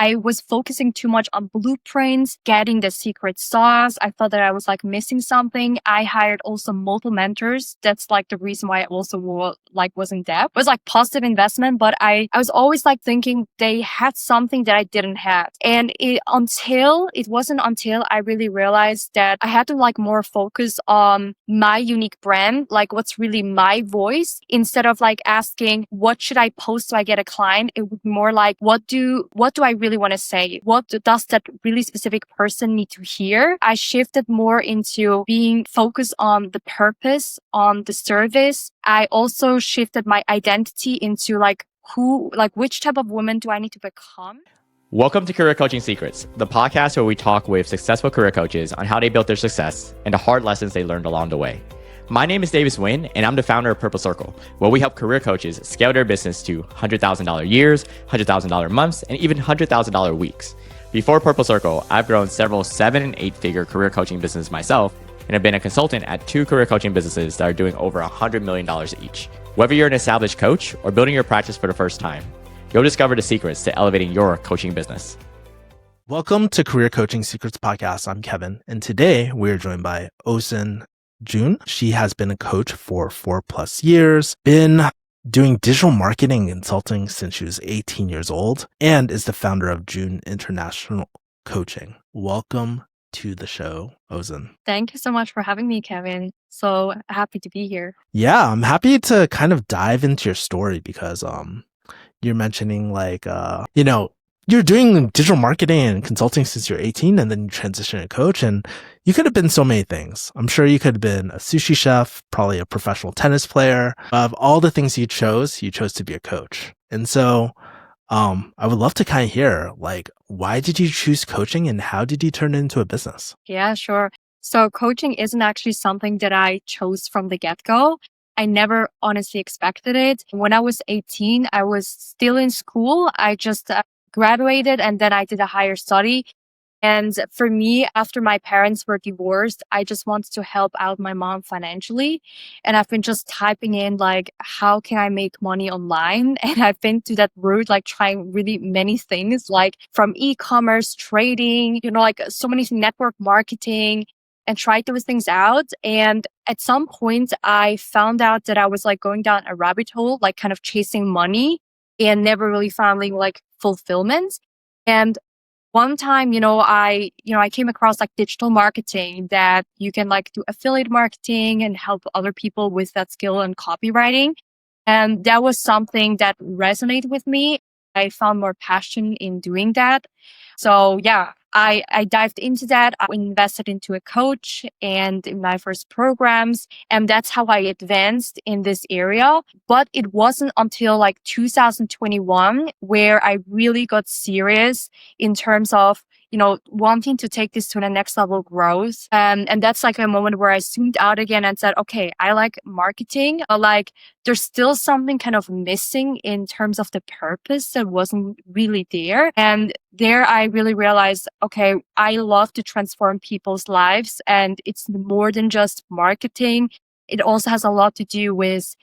I was focusing too much on blueprints, getting the secret sauce. I thought that I was like missing something. I hired also multiple mentors. That's like the reason why I also was in debt. It was like positive investment, but I was always like thinking they had something that I didn't have. And it wasn't until I really realized that I had to like more focus on my unique brand, like what's really my voice, instead of like asking, what should I post so I get a client? It would be more like, what do I really want to say? What does that really specific person need to hear? I shifted more into being focused on the purpose, on the service. I also shifted my identity into which type of woman do I need to become? Welcome to Career Coaching Secrets, the podcast where we talk with successful career coaches on how they built their success and the hard lessons they learned along the way. My name is Davis Nguyen, and I'm the founder of Purple Circle, where we help career coaches scale their business to $100,000 years, $100,000 months, and even $100,000 weeks. Before Purple Circle, I've grown several 7- and 8-figure career coaching businesses myself, and have been a consultant at 2 career coaching businesses that are doing over $100 million each. Whether you're an established coach or building your practice for the first time, you'll discover the secrets to elevating your coaching business. Welcome to Career Coaching Secrets Podcast. I'm Kevin, and today we are joined by Ozzin Jun. She has been a coach for 4+ years, been doing digital marketing and consulting since she was 18 years old, and is the founder of Jun International Coaching. Welcome to the show, Ozzin. Thank you so much for having me, Kevin. So happy to be here. Yeah, I'm happy to kind of dive into your story because you're mentioning you're doing digital marketing and consulting since you're 18, and then you transition to coach, and you could have been so many things. I'm sure you could have been a sushi chef, probably a professional tennis player. Of all the things you chose to be a coach. And so I would love to kind of hear, why did you choose coaching and how did you turn it into a business? Yeah, sure. So coaching isn't actually something that I chose from the get-go. I never honestly expected it. When I was 18, I was still in school. I just graduated and then I did a higher study. And for me, after my parents were divorced, I just wanted to help out my mom financially. And I've been just typing in how can I make money online? And I've been to that route, trying really many things, from e-commerce, trading, so many network marketing, and tried those things out. And at some point, I found out that I was going down a rabbit hole, kind of chasing money and never really finding fulfillment. And one time, I came across digital marketing, that you can do affiliate marketing and help other people with that skill and copywriting. And that was something that resonated with me. I found more passion in doing that. So yeah, I dived into that. I invested into a coach and in my first programs. And that's how I advanced in this area. But it wasn't until 2021 where I really got serious in terms of wanting to take this to the next level growth. And that's a moment where I zoomed out again and said, okay, I like marketing, but there's still something kind of missing in terms of the purpose that wasn't really there. And there I really realized, okay, I love to transform people's lives, and it's more than just marketing. It also has a lot to do with,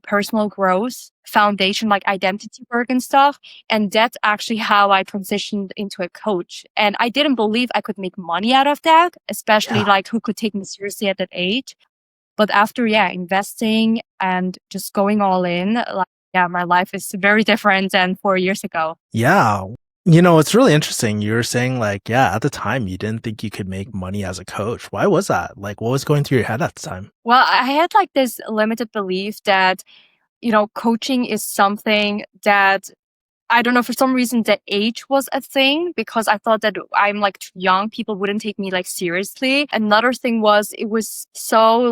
personal growth, foundation, identity work and stuff. And that's actually how I transitioned into a coach. And I didn't believe I could make money out of that, especially who could take me seriously at that age. But after, investing and just going all in, my life is very different than 4 years ago. Yeah. It's really interesting. You were saying at the time you didn't think you could make money as a coach. Why was that? What was going through your head at the time? Well, I had this limited belief that, coaching is something that, I don't know, for some reason the age was a thing, because I thought that I'm too young. People wouldn't take me seriously. Another thing was, it was so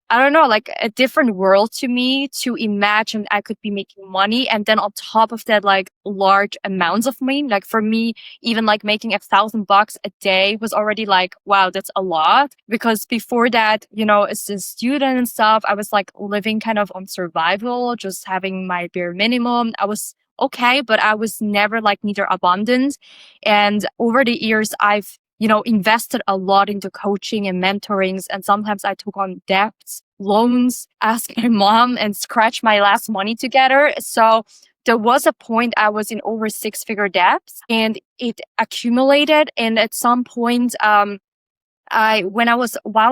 I don't know, a different world to me to imagine I could be making money. And then on top of that, large amounts of money. For me, even making $1,000 a day was already wow, that's a lot. Because before that, as a student and stuff, I was living kind of on survival, just having my bare minimum. I was okay, but I was never neither abundant. And over the years, I've invested a lot into coaching and mentorings. And sometimes I took on debts, loans, asked my mom, and scratched my last money together. So there was a point I was in over 6-figure debts and it accumulated. And at some point, while I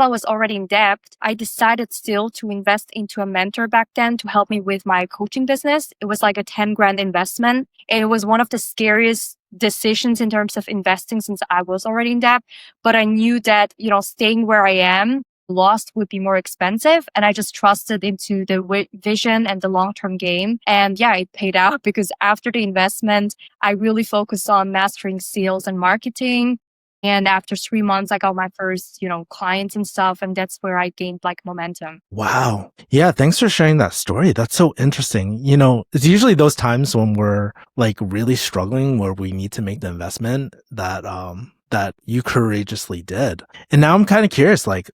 was already in debt, I decided still to invest into a mentor back then to help me with my coaching business. It was like a 10 grand investment. And it was one of the scariest decisions in terms of investing since I was already in debt. But I knew that, staying where I am, lost would be more expensive. And I just trusted into the vision and the long-term game. And yeah, it paid out because after the investment, I really focused on mastering sales and marketing. And after 3 months, I got my first, clients and stuff. And that's where I gained like momentum. Wow. Yeah, thanks for sharing that story. That's so interesting. It's usually those times when we're like really struggling where we need to make the investment that you courageously did. And now I'm kind of curious, like,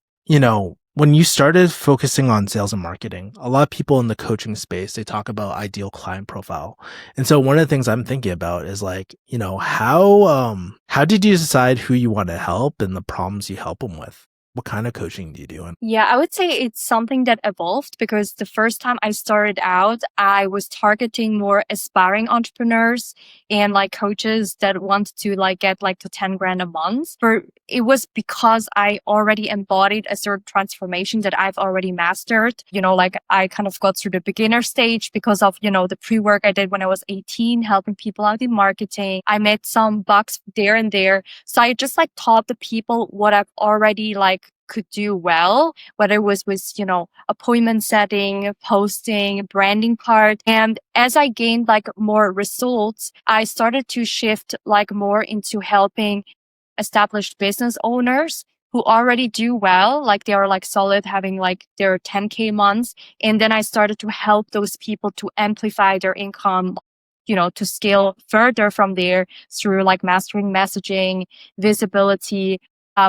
when you started focusing on sales and marketing, a lot of people in the coaching space, they talk about ideal client profile. And so one of the things I'm thinking about is like, how did you decide who you want to help and the problems you help them with? What kind of coaching do you do? Yeah, I would say it's something that evolved because the first time I started out, I was targeting more aspiring entrepreneurs and like coaches that want to like get like to 10 grand a month. But it was because I already embodied a certain transformation that I've already mastered. Like I kind of got through the beginner stage because of, the pre-work I did when I was 18, helping people out in marketing. I made some bucks there and there. So I just like taught the people what I've already like could do well, whether it was with, appointment setting, posting, branding part. And as I gained like more results, I started to shift like more into helping established business owners who already do well, like they are like solid having like their 10K months. And then I started to help those people to amplify their income, to scale further from there through like mastering messaging, visibility,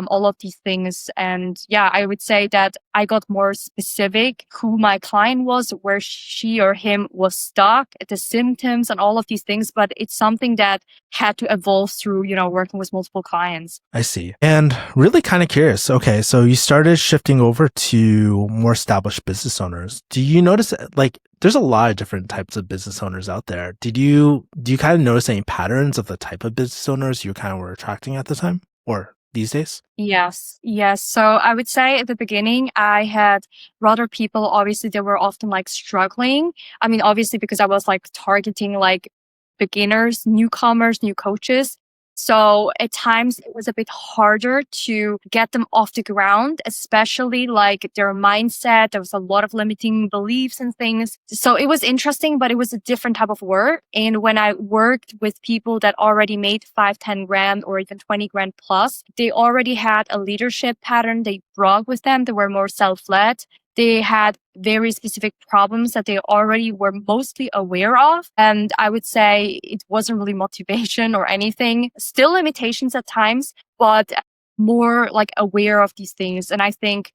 all of these things. And yeah, I would say that I got more specific who my client was, where she or him was stuck, the symptoms and all of these things. But it's something that had to evolve through, working with multiple clients. I see. And really kind of curious. Okay, so you started shifting over to more established business owners. Do you notice like there's a lot of different types of business owners out there? Do you kind of notice any patterns of the type of business owners you kind of were attracting at the time or these days? Yes. So I would say at the beginning, I had rather people, obviously, they were often like struggling. I mean, obviously, because I was like targeting like beginners, newcomers, new coaches. So at times it was a bit harder to get them off the ground, especially like their mindset. There was a lot of limiting beliefs and things. So it was interesting, but it was a different type of work. And when I worked with people that already made 5, 10 grand or even 20 grand plus, they already had a leadership pattern they brought with them. They were more self-led. They had very specific problems that they already were mostly aware of. And I would say it wasn't really motivation or anything. Still limitations at times, but more like aware of these things. And I think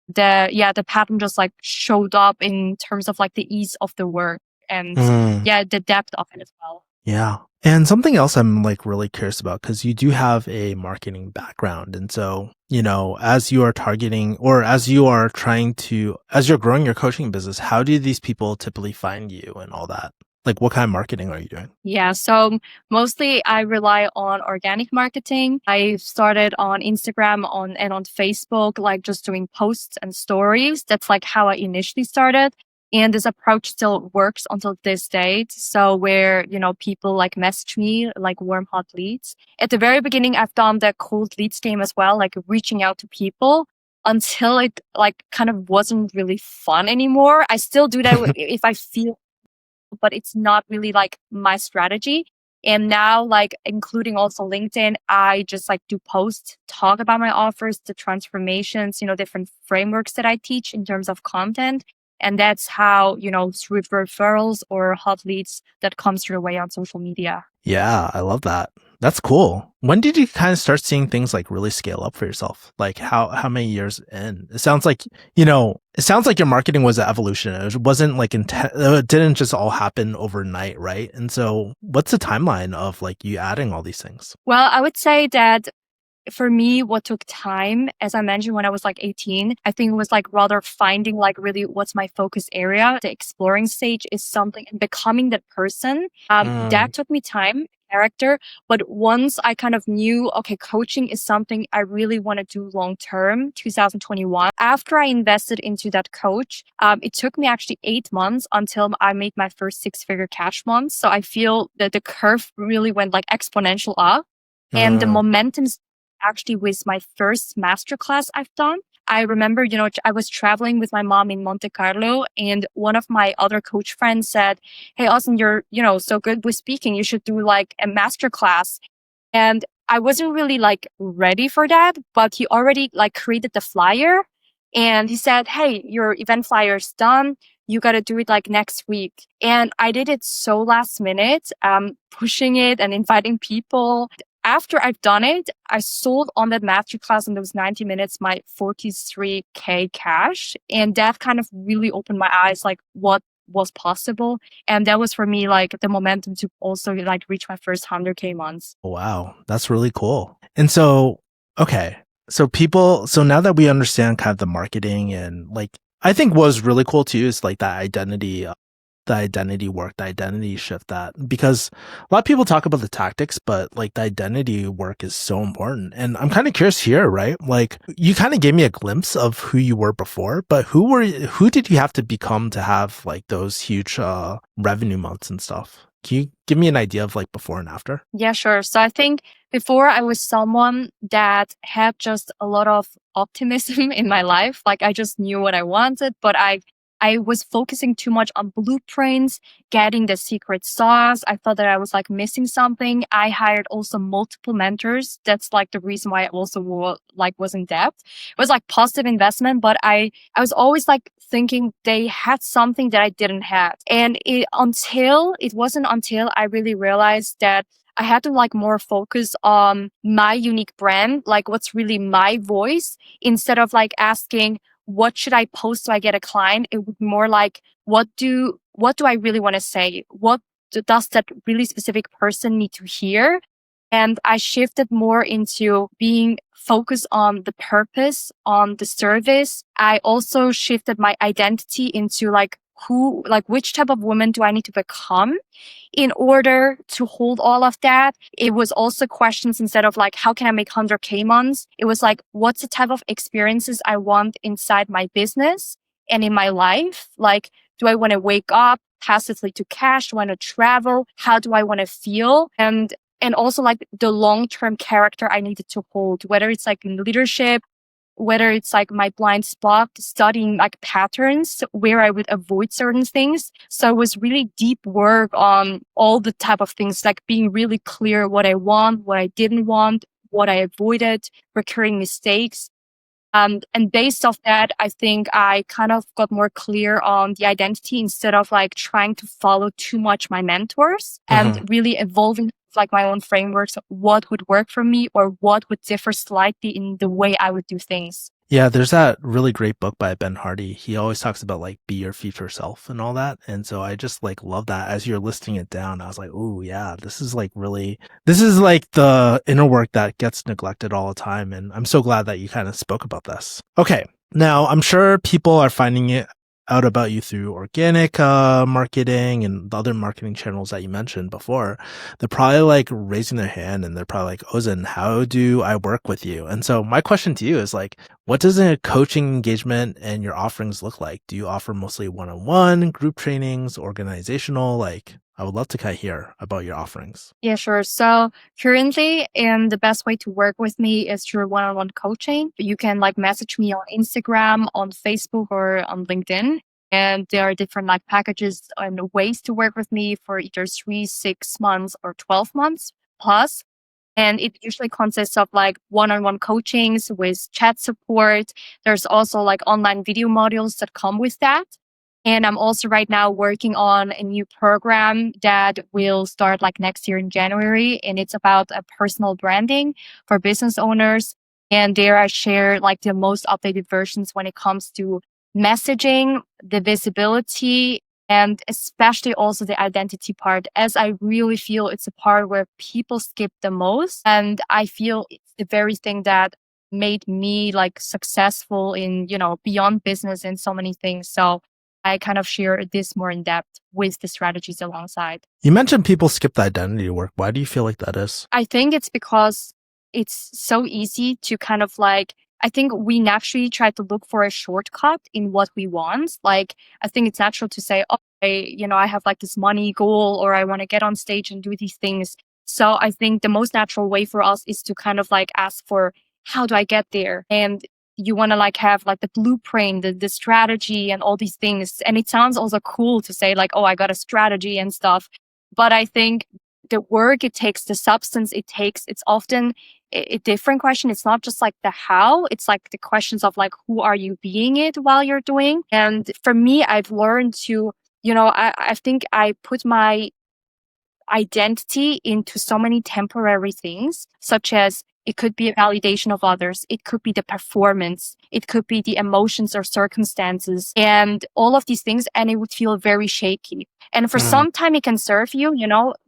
the pattern just like showed up in terms of like the ease of the work and the depth of it as well. Yeah. And something else I'm like really curious about, because you do have a marketing background. And so, as you are targeting or as you're growing your coaching business, how do these people typically find you and all that? Like what kind of marketing are you doing? Yeah, so mostly I rely on organic marketing. I started on Instagram and on Facebook, like just doing posts and stories. That's like how I initially started. And this approach still works until this date. So where, people like message me like warm, hot leads. At the very beginning, I've done the cold leads game as well, like reaching out to people until it like kind of wasn't really fun anymore. I still do that if I feel, but it's not really like my strategy. And now, like including also LinkedIn, I just like do posts, talk about my offers, the transformations, different frameworks that I teach in terms of content. And that's how, through referrals or hot leads that comes your way on social media. Yeah, I love that. That's cool. When did you kind of start seeing things like really scale up for yourself? Like how many years in? It sounds like, your marketing was an evolution. It wasn't like, it didn't just all happen overnight, right? And so what's the timeline of like you adding all these things? Well, I would say that for me, what took time, as I mentioned, when I was like 18, I think it was like rather finding like really what's my focus area. The exploring stage is something and becoming that person. That took me time, character. But once I kind of knew, okay, coaching is something I really want to do long term, 2021. After I invested into that coach, it took me actually 8 months until I made my first six-figure cash month. So I feel that the curve really went like exponential up. And the momentum actually with my first masterclass I've done. I remember, I was traveling with my mom in Monte Carlo, and one of my other coach friends said, "Hey, Ozzin, you're, so good with speaking. You should do like a masterclass." And I wasn't really like ready for that, but he already like created the flyer, and he said, "Hey, your event flyer's done. You got to do it like next week." And I did it so last minute, pushing it and inviting people. After I've done it, I sold on that masterclass in those 90 minutes my 43K cash. And that kind of really opened my eyes, like what was possible. And that was for me like the momentum to also like reach my first 100K months. Wow, that's really cool. And so, okay, so now that we understand kind of the marketing and like, I think what was really cool too is like that identity, the identity work, the identity shift, that because a lot of people talk about the tactics, but like the identity work is so important. And I'm kind of curious here, right? Like you kind of gave me a glimpse of who you were before, but who did you have to become to have like those huge revenue months and stuff? Can you give me an idea of like before and after? Yeah, sure. So I think before I was someone that had just a lot of optimism in my life. Like I just knew what I wanted, but I was focusing too much on blueprints, getting the secret sauce. I thought that I was like missing something. I hired also multiple mentors. That's like the reason why I also was in debt. It was like positive investment, but I was always like thinking they had something that I didn't have. And it wasn't until I really realized that I had to like more focus on my unique brand, like what's really my voice, instead of like asking, what should I post so I get a client? It would be more like, what do I really want to say? What does that really specific person need to hear? And I shifted more into being focused on the purpose, on the service. I also shifted my identity into like which type of woman do I need to become in order to hold all of that. It was also questions instead of like, how can I make 100K months? It was like, what's the type of experiences I want inside my business and in my life? Like, do I want to wake up passively to cash? Do I want to travel? How do I want to feel? And also like the long-term character I needed to hold, whether it's like in leadership, whether it's like my blind spot, studying like patterns where I would avoid certain things. So it was really deep work on all the type of things, like being really clear what I want, what I didn't want, what I avoided, recurring mistakes. And based off that, I think I kind of got more clear on the identity instead of like trying to follow too much my mentors and really evolving like my own frameworks, what would work for me or what would differ slightly in the way I would do things. Yeah, there's that really great book by Ben Hardy. He always talks about like be your future self and all that. And so I just like love that. As you're listing it down, I was like, oh yeah, this is like the inner work that gets neglected all the time. And I'm so glad that you kind of spoke about this. Okay. Now I'm sure people are finding it out about you through organic marketing and the other marketing channels that you mentioned before. They're probably like raising their hand and they're probably like, Ozzin, how do I work with you? And so my question to you is like, what does a coaching engagement and your offerings look like? Do you offer mostly one-on-one, group trainings, organizational? Like, I would love to kind of hear about your offerings. Yeah, sure. So currently, the best way to work with me is through one-on-one coaching. You can like message me on Instagram, on Facebook, or on LinkedIn. And there are different like packages and ways to work with me for either 3, 6 months, or 12 months plus. And it usually consists of like one-on-one coachings with chat support. There's also like online video modules that come with that. And I'm also right now working on a new program that will start like next year in January. And it's about a personal branding for business owners. And there I share like the most updated versions when it comes to messaging, the visibility, And especially also the identity part, as I really feel it's a part where people skip the most. And I feel it's the very thing that made me like successful in, beyond business and so many things. So I kind of share this more in depth with the strategies alongside. You mentioned people skip the identity work. Why do you feel like that is? I think it's because it's so easy to kind of like, I think we naturally try to look for a shortcut in what we want. Like, I think it's natural to say, oh, I have like this money goal, or I want to get on stage and do these things. So I think the most natural way for us is to kind of like ask for, how do I get there? And you want to like have like the blueprint, the strategy and all these things. And it sounds also cool to say like, oh, I got a strategy and stuff. But I think the work it takes, the substance it takes, it's often a different question. It's not just like the how, it's like the questions of like, who are you being it while you're doing? And for me, I've learned to, I think I put my identity into so many temporary things, such as it could be a validation of others. It could be the performance. It could be the emotions or circumstances and all of these things. And it would feel very shaky. And for some time it can serve you,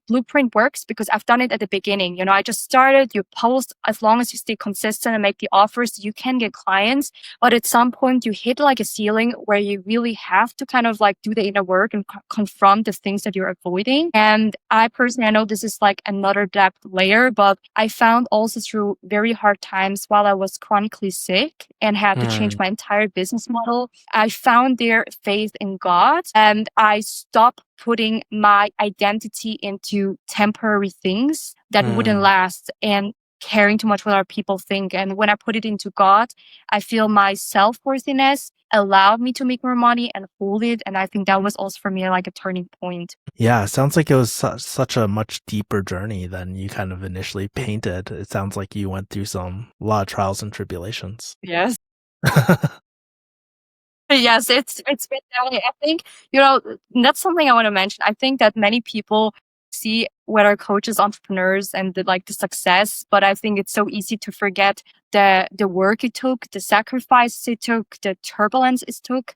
blueprint works because I've done it at the beginning. I just started, you post, as long as you stay consistent and make the offers, you can get clients. But at some point you hit like a ceiling where you really have to kind of like do the inner work and confront the things that you're avoiding. And I personally, I know this is like another depth layer, but I found also through very hard times while I was chronically sick and had to change my entire business model, I found their faith in God, and I stopped putting my identity into temporary things that wouldn't last and caring too much what our people think. And when I put it into God, I feel my self-worthiness allowed me to make more money and hold it. And I think that was also for me like a turning point. Yeah, it sounds like it was such a much deeper journey than you kind of initially painted. It sounds like you went through a lot of trials and tribulations. Yes. Yes, it's been that way. I think, that's something I want to mention. I think that many people see whether coaches, entrepreneurs and the success, but I think it's so easy to forget the work it took, the sacrifice it took, the turbulence it took.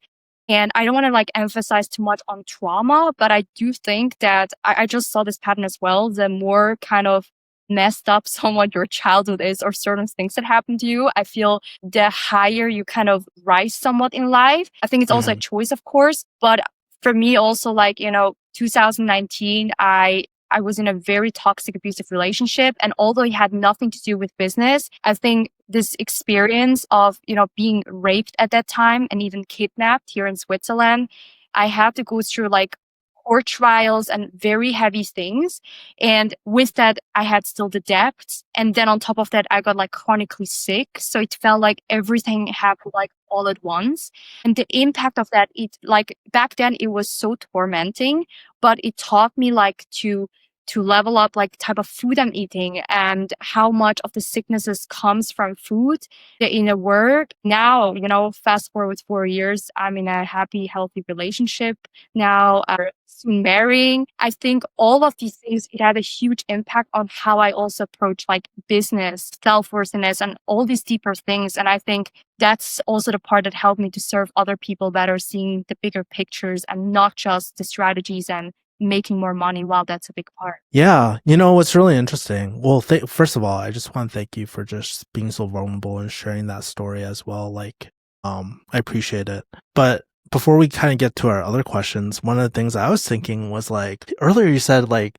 And I don't want to like emphasize too much on trauma, but I do think that I just saw this pattern as well. The more kind of messed up somewhat your childhood is or certain things that happen to you, I feel the higher you kind of rise somewhat in life. I think it's also a choice, of course. But for me also, like, 2019, I was in a very toxic, abusive relationship. And although it had nothing to do with business, I think this experience of, being raped at that time and even kidnapped here in Switzerland, I had to go through like court trials and very heavy things. And with that, I had still the debts. And then on top of that, I got like chronically sick. So it felt like everything happened like all at once. And the impact of that, it like back then it was so tormenting, but it taught me like to level up like the type of food I'm eating and how much of the sicknesses comes from food, the inner work. Now, fast forward 4 years, I'm in a happy, healthy relationship. Now, soon marrying. I think all of these things, it had a huge impact on how I also approach like business, self-worthiness, and all these deeper things. And I think that's also the part that helped me to serve other people better, seeing the bigger pictures and not just the strategies and making more money. While that's a big part. Yeah, what's really interesting. Well, first of all, I just want to thank you for just being so vulnerable and sharing that story as well. Like, I appreciate it. But before we kind of get to our other questions, one of the things I was thinking was like earlier you said like,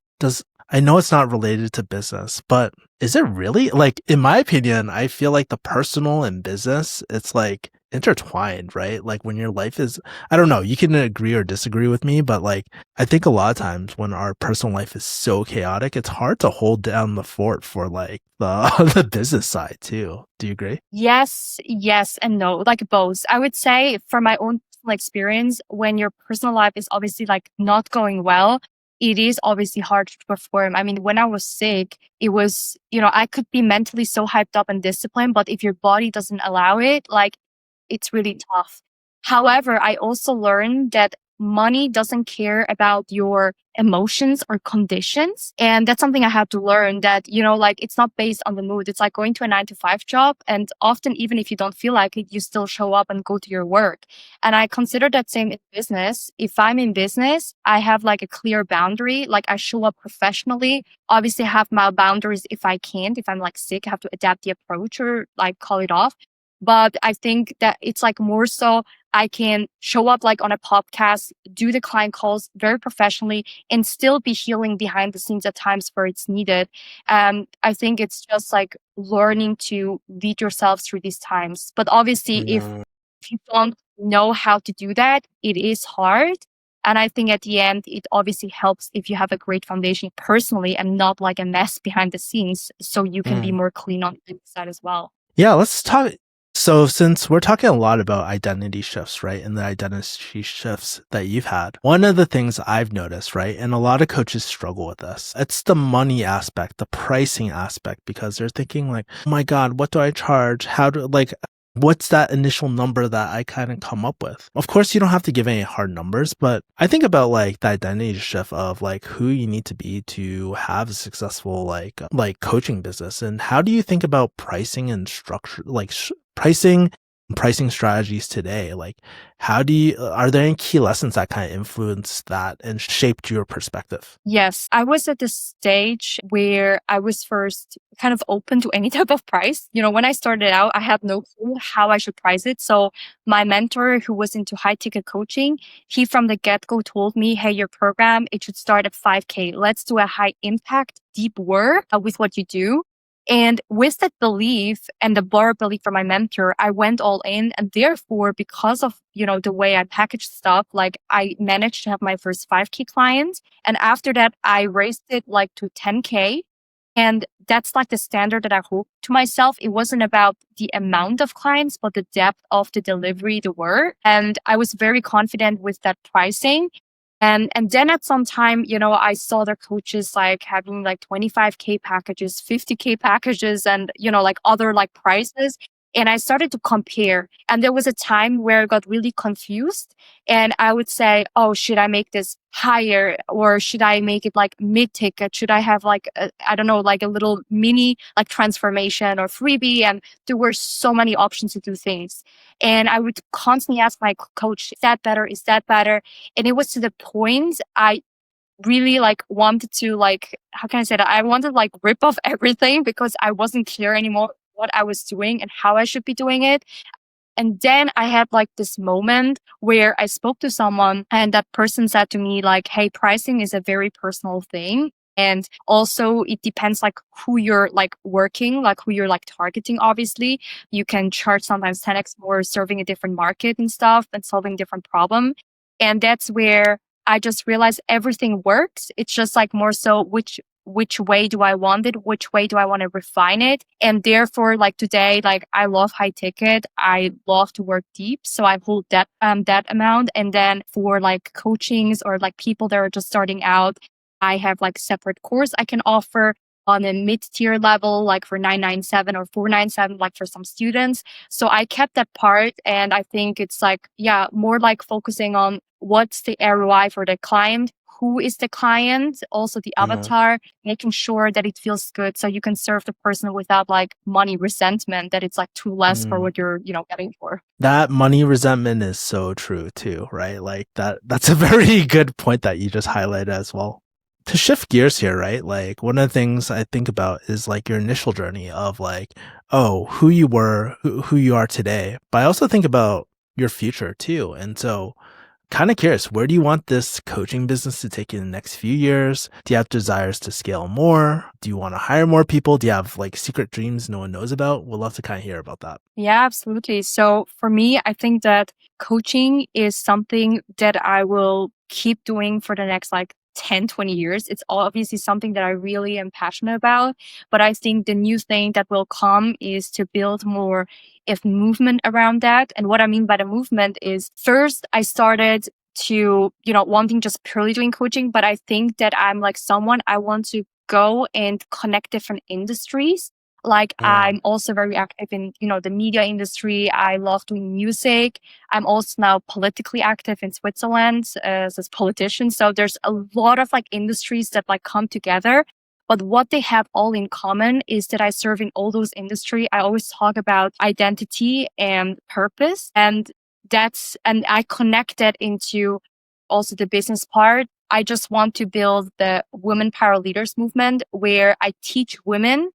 I know it's not related to business, but is it really? Like, in my opinion, I feel like the personal and business, it's like intertwined, right? Like when your life is, I don't know, you can agree or disagree with me, but like, I think a lot of times when our personal life is so chaotic, it's hard to hold down the fort for like the business side too. Do you agree? Yes, and no, like both. I would say from my own personal experience, when your personal life is obviously like not going well, it is obviously hard to perform. I mean, when I was sick, it was, I could be mentally so hyped up and disciplined, but if your body doesn't allow it, like it's really tough. However, I also learned that money doesn't care about your emotions or conditions. And that's something I had to learn, that, like, it's not based on the mood. It's like going to a 9 to 5 job. And often, even if you don't feel like it, you still show up and go to your work. And I consider that same in business. If I'm in business, I have like a clear boundary. Like, I show up professionally. Obviously, I have my boundaries if I can't. If I'm like sick, I have to adapt the approach or like call it off. But I think that it's like more so I can show up like on a podcast, do the client calls very professionally, and still be healing behind the scenes at times where it's needed. I think it's just like learning to lead yourself through these times. But obviously, Yeah. if you don't know how to do that, it is hard. And I think at the end, it obviously helps if you have a great foundation personally and not like a mess behind the scenes, so you can be Mm. more clean on the inside as well. Yeah, let's talk. So, since we're talking a lot about identity shifts, right, and the identity shifts that you've had, one of the things I've noticed, right, and a lot of coaches struggle with this, it's the money aspect, the pricing aspect, because they're thinking like, oh my God, what do I charge? How do, like, what's that initial number that I kind of come up with? Of course, you don't have to give any hard numbers, but I think about like the identity shift of like who you need to be to have a successful like coaching business. And how do you think about pricing and structure, like pricing strategies today? Like, how do you, are there any key lessons that kind of influenced that and shaped your perspective? Yes, I was at the stage where I was first kind of open to any type of price. When I started out, I had no clue how I should price it. So my mentor, who was into high ticket coaching, he from the get go told me, hey, your program, it should start at 5K. Let's do a high impact, deep work with what you do. And with that belief and the bar belief from my mentor, I went all in. And therefore, because of, the way I packaged stuff, like I managed to have my first 5K client. And after that, I raised it like to 10K. And that's like the standard that I hold to myself. It wasn't about the amount of clients, but the depth of the delivery, the work. And I was very confident with that pricing. And then at some time, I saw their coaches like having like 25K packages, 50K packages, and, like other like prices. And I started to compare. And there was a time where I got really confused. And I would say, oh, should I make this higher, or should I make it like mid ticket? Should I have like, I don't know, like a little mini like transformation or freebie? And there were so many options to do things. And I would constantly ask my coach, is that better? Is that better? And it was to the point I really like wanted to like, how can I say that? I wanted to like rip off everything because I wasn't clear anymore what I was doing and how I should be doing it. And then I had like this moment where I spoke to someone and that person said to me like, hey, pricing is a very personal thing. And also it depends like who you're like working, like who you're like targeting. Obviously, you can charge sometimes 10x more serving a different market and stuff and solving different problem. And that's where I just realized everything works. It's just like more so which way do I want it? Which way do I want to refine it? And therefore, like today, like I love high ticket. I love to work deep. So I hold that amount. And then for like coachings or like people that are just starting out, I have like separate course I can offer on a mid-tier level, like for 997 or 497, like for some students. So I kept that part. And I think it's like, yeah, more like focusing on what's the ROI for the client, who is the client, also the avatar, making sure that it feels good so you can serve the person without like money resentment, that it's like too less for Mm. what you're, getting for. That money resentment is so true too, right? Like that's a very good point that you just highlighted as well. To shift gears here, right? Like one of the things I think about is like your initial journey of like, oh, who you were, who you are today. But I also think about your future too. And so kind of curious, where do you want this coaching business to take you in the next few years? Do you have desires to scale more? Do you want to hire more people? Do you have like secret dreams no one knows about? We'd love to kind of hear about that. Yeah, absolutely. So for me, I think that coaching is something that I will keep doing for the next like 10, 20 years. It's obviously something that I really am passionate about. But I think the new thing that will come is to build more of movement around that. And what I mean by the movement is first I started to, wanting just purely doing coaching, but I think that I'm like someone I want to go and connect different industries. Like Yeah. I'm also very active in, the media industry. I love doing music. I'm also now politically active in Switzerland as a politician. So there's a lot of like industries that like come together. But what they have all in common is that I serve in all those industries. I always talk about identity and purpose. And I connect that into also the business part. I just want to build the women power leaders movement where I teach women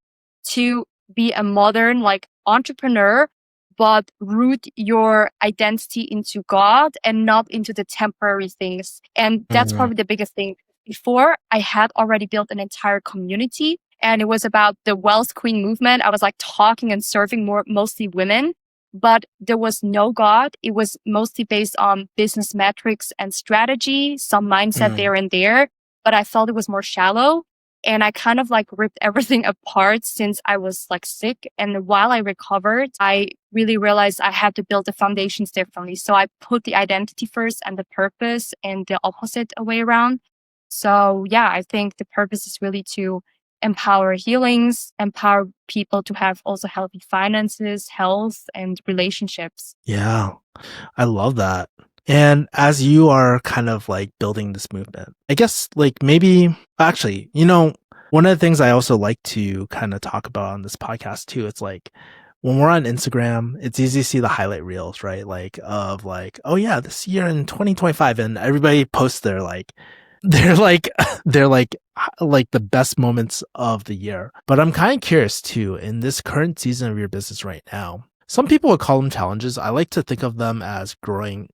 to be a modern like entrepreneur, but root your identity into God and not into the temporary things. And that's Mhm. probably the biggest thing. Before I had already built an entire community and it was about the Wealth Queen movement. I was like talking and serving mostly women, but there was no God. It was mostly based on business metrics and strategy, some mindset Mm. there and there, but I felt it was more shallow. And I kind of like ripped everything apart since I was like sick. And while I recovered, I really realized I had to build the foundations differently. So I put the identity first and the purpose and the opposite way around. So yeah, I think the purpose is really to empower healings, empower people to have also healthy finances, health, and relationships. Yeah, I love that. And as you are kind of like building this movement, I guess like maybe actually, one of the things I also like to kind of talk about on this podcast too, it's like when we're on Instagram, it's easy to see the highlight reels, right? Like of like, oh yeah, this year in 2025 and everybody posts their like they're like they're like the best moments of the year. But I'm kind of curious too, in this current season of your business right now, some people would call them challenges. I like to think of them as growing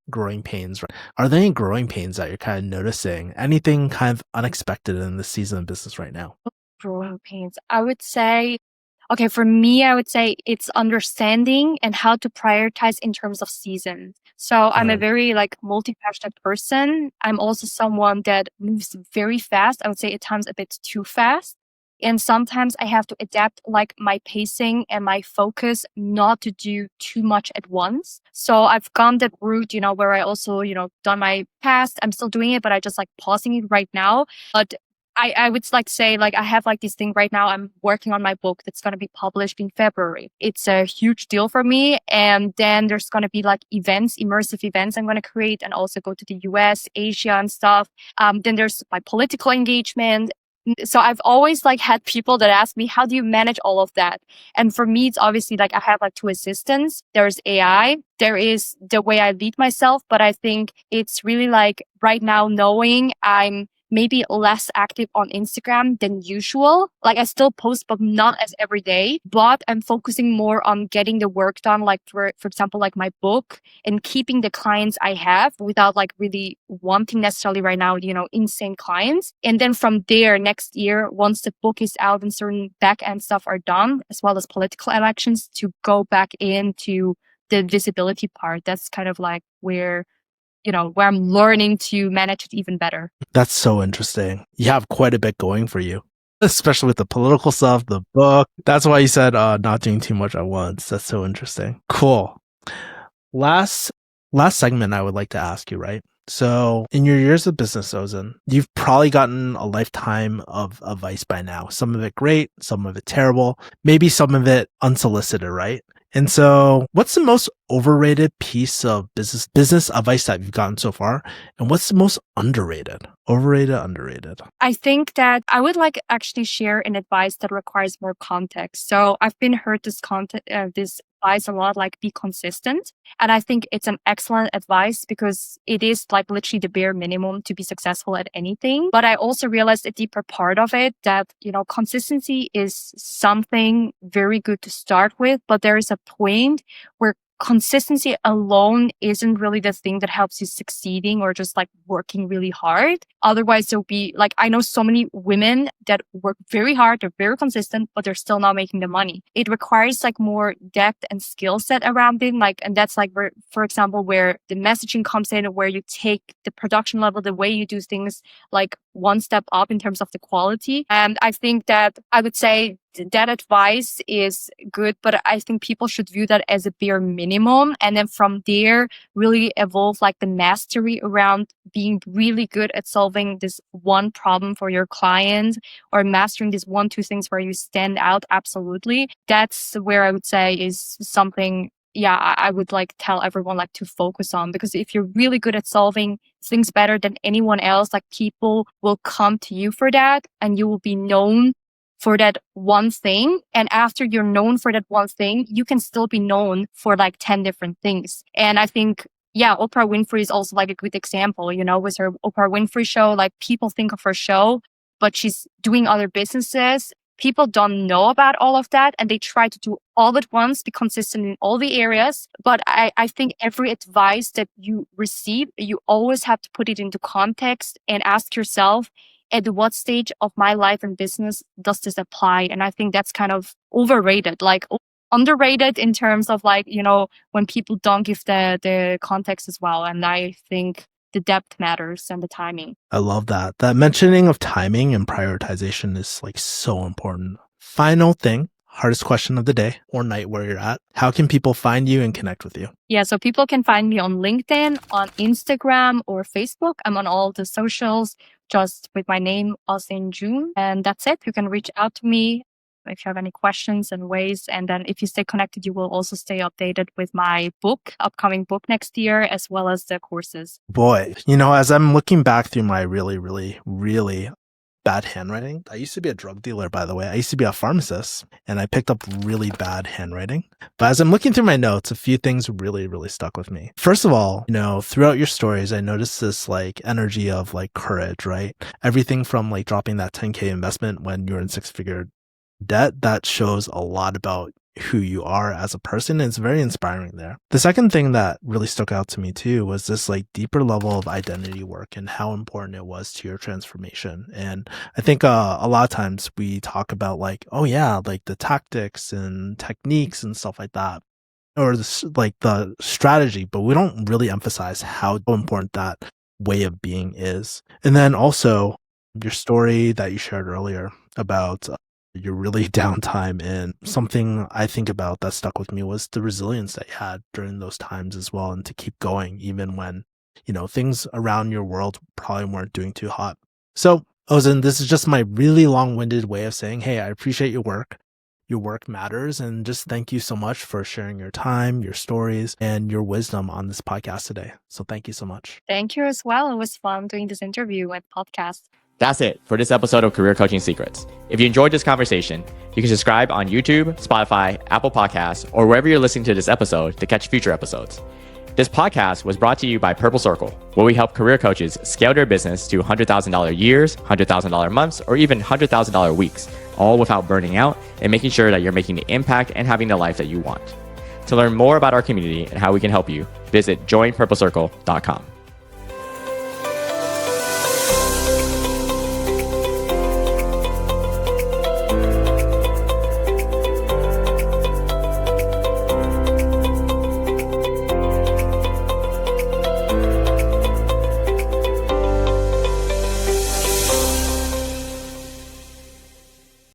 pains. Right? Are there any growing pains that you're kind of noticing? Anything kind of unexpected in this season of business right now? Growing pains. I would say, okay, for me, I would say it's understanding and how to prioritize in terms of seasons. So I'm a Mm. very like multi-passionate person. I'm also someone that moves very fast. I would say at times a bit too fast. And sometimes I have to adapt like my pacing and my focus not to do too much at once. So I've gone that route, where I also, done my past. I'm still doing it, but I just like pausing it right now. But I would like say like I have like this thing right now. I'm working on my book that's going to be published in February. It's a huge deal for me. And then there's going to be like events, immersive events I'm going to create and also go to the US, Asia and stuff. Then there's my political engagement. So I've always like had people that ask me, how do you manage all of that? And for me, it's obviously like I have like two assistants. There's AI. There is the way I lead myself. But I think it's really like right now knowing I'm maybe less active on Instagram than usual. Like I still post, but not as every day. But I'm focusing more on getting the work done, like for example, like my book and keeping the clients I have without like really wanting necessarily right now, insane clients. And then from there, next year, once the book is out and certain back end stuff are done, as well as political elections, to go back into the visibility part. That's kind of like where I'm learning to manage it even better. That's so interesting. You have quite a bit going for you, especially with the political stuff, the book. That's why you said not doing too much at once. That's so interesting. Cool. Last segment I would like to ask you, right? So in your years of business, Ozen, you've probably gotten a lifetime of advice by now. Some of it great, some of it terrible, maybe some of it unsolicited, right? And so what's the most overrated piece of business advice that you've gotten so far? And what's the most underrated? Overrated, underrated. I think that I would like actually share an advice that requires more context. So I've been heard this advice a lot, like be consistent. And I think it's an excellent advice because it is like literally the bare minimum to be successful at anything. But I also realized a deeper part of it that, consistency is something very good to start with, but there is a point where consistency alone isn't really the thing that helps you succeeding or just like working really hard. Otherwise, there'll be like, I know so many women that work very hard, they're very consistent, but they're still not making the money. It requires like more depth and skill set around it. Like, and that's like where, for example, where the messaging comes in, where you take the production level, the way you do things, like one step up in terms of the quality. And I think that I would say that advice is good, but I think people should view that as a bare minimum. And then from there, really evolve like the mastery around being really good at solving this one problem for your client or mastering these 1, 2 things where you stand out. Absolutely. That's where I would say is something, yeah, I would like tell everyone like to focus on, because if you're really good at solving things better than anyone else, like people will come to you for that and you will be known for that one thing. And after you're known for that one thing, you can still be known for like 10 different things. And I think, yeah, Oprah Winfrey is also like a good example, with her Oprah Winfrey show, like people think of her show, but she's doing other businesses. People don't know about all of that and they try to do all at once, be consistent in all the areas. But I think every advice that you receive, you always have to put it into context and ask yourself, at what stage of my life and business does this apply? And I think that's kind of overrated, like underrated in terms of like, when people don't give the context as well. And I think the depth matters and the timing. I love that. That mentioning of timing and prioritization is like so important. Final thing, hardest question of the day or night where you're at. How can people find you and connect with you? Yeah, so people can find me on LinkedIn, on Instagram or Facebook. I'm on all the socials, just with my name, Ozzin Jun. And that's it. You can reach out to me if you have any questions and ways. And then if you stay connected, you will also stay updated with my upcoming book next year, as well as the courses. Boy, as I'm looking back through my really, really, really bad handwriting. I used to be a drug dealer, by the way. I used to be a pharmacist and I picked up really bad handwriting. But as I'm looking through my notes, a few things really, really stuck with me. First of all, throughout your stories, I noticed this like energy of like courage, right? Everything from like dropping that 10K investment when you're in 6-figure debt, that shows a lot about who you are as a person. And it's very inspiring there. The second thing that really stuck out to me too was this like deeper level of identity work and how important it was to your transformation. And I think a lot of times we talk about like, oh yeah, like the tactics and techniques and stuff like that, or the strategy, but we don't really emphasize how important that way of being is. And then also your story that you shared earlier about your really downtime, and something I think about that stuck with me was the resilience that you had during those times as well, and to keep going even when, things around your world probably weren't doing too hot. So, Ozzin, this is just my really long-winded way of saying, hey, I appreciate your work. Your work matters, and just thank you so much for sharing your time, your stories, and your wisdom on this podcast today. So thank you so much. Thank you as well. It was fun doing this interview and podcast. That's it for this episode of Career Coaching Secrets. If you enjoyed this conversation, you can subscribe on YouTube, Spotify, Apple Podcasts, or wherever you're listening to this episode to catch future episodes. This podcast was brought to you by Purple Circle, where we help career coaches scale their business to $100,000 years, $100,000 months, or even $100,000 weeks, all without burning out and making sure that you're making the impact and having the life that you want. To learn more about our community and how we can help you, visit joinpurplecircle.com.